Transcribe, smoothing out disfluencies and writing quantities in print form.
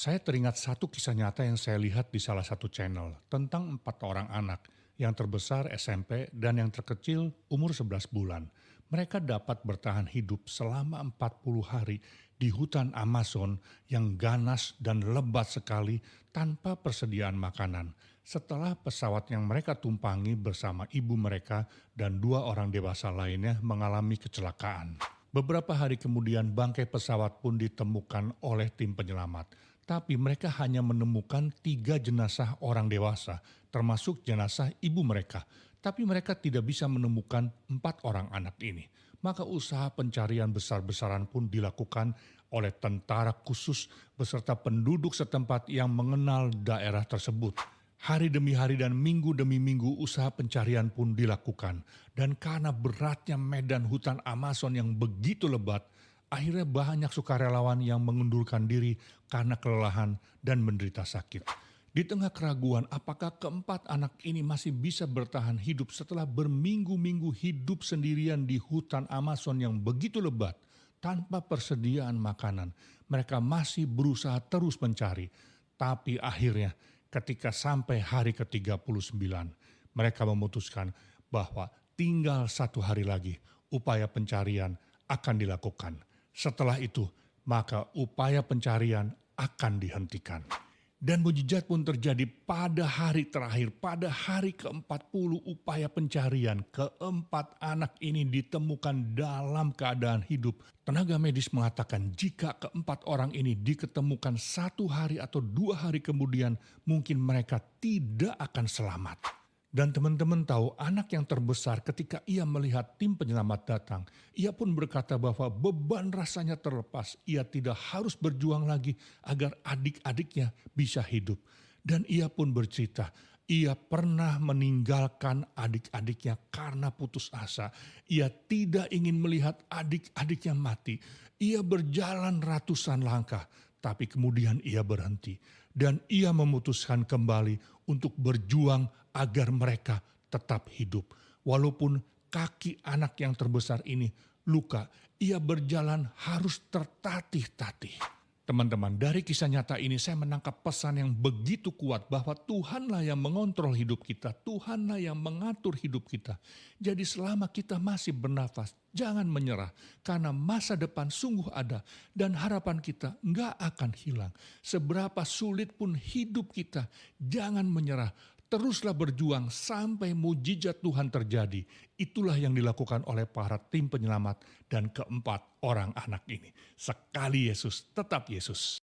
Saya teringat satu kisah nyata yang saya lihat di salah satu channel tentang 4 orang anak, yang terbesar SMP dan yang terkecil umur 11 bulan. Mereka dapat bertahan hidup selama 40 hari di hutan Amazon yang ganas dan lebat sekali tanpa persediaan makanan. Setelah pesawat yang mereka tumpangi bersama ibu mereka dan 2 orang dewasa lainnya mengalami kecelakaan. Beberapa hari kemudian bangkai pesawat pun ditemukan oleh tim penyelamat. Tapi mereka hanya menemukan 3 jenazah orang dewasa, termasuk jenazah ibu mereka. Tapi mereka tidak bisa menemukan 4 orang anak ini. Maka usaha pencarian besar-besaran pun dilakukan oleh tentara khusus beserta penduduk setempat yang mengenal daerah tersebut. Hari demi hari dan minggu demi minggu usaha pencarian pun dilakukan. Dan karena beratnya medan hutan Amazon yang begitu lebat, akhirnya banyak sukarelawan yang mengundurkan diri karena kelelahan dan menderita sakit. Di tengah keraguan apakah keempat anak ini masih bisa bertahan hidup setelah berminggu-minggu hidup sendirian di hutan Amazon yang begitu lebat, tanpa persediaan makanan, mereka masih berusaha terus mencari. Tapi akhirnya ketika sampai hari ke-39, mereka memutuskan bahwa tinggal 1 hari lagi upaya pencarian akan dilakukan. Setelah itu, maka upaya pencarian akan dihentikan. Dan mujizat pun terjadi pada hari terakhir, pada hari ke-40 upaya pencarian. Keempat anak ini ditemukan dalam keadaan hidup. Tenaga medis mengatakan jika keempat orang ini diketemukan 1 hari atau 2 hari kemudian, mungkin mereka tidak akan selamat. Dan teman-teman tahu anak yang terbesar ketika ia melihat tim penyelamat datang, ia pun berkata bahwa beban rasanya terlepas, ia tidak harus berjuang lagi agar adik-adiknya bisa hidup. Dan ia pun bercerita, ia pernah meninggalkan adik-adiknya karena putus asa. Ia tidak ingin melihat adik-adiknya mati. Ia berjalan ratusan langkah, tapi kemudian ia berhenti. Dan ia memutuskan kembali untuk berjuang agar mereka tetap hidup. Walaupun kaki anak yang terbesar ini luka, ia berjalan harus tertatih-tatih. Teman-teman, dari kisah nyata ini saya menangkap pesan yang begitu kuat bahwa Tuhanlah yang mengontrol hidup kita, Tuhanlah yang mengatur hidup kita. Jadi selama kita masih bernafas, jangan menyerah karena masa depan sungguh ada dan harapan kita nggak akan hilang. Seberapa sulit pun hidup kita, jangan menyerah. Teruslah berjuang sampai mujizat Tuhan terjadi. Itulah yang dilakukan oleh para tim penyelamat dan keempat orang anak ini. Sekali Yesus, tetap Yesus.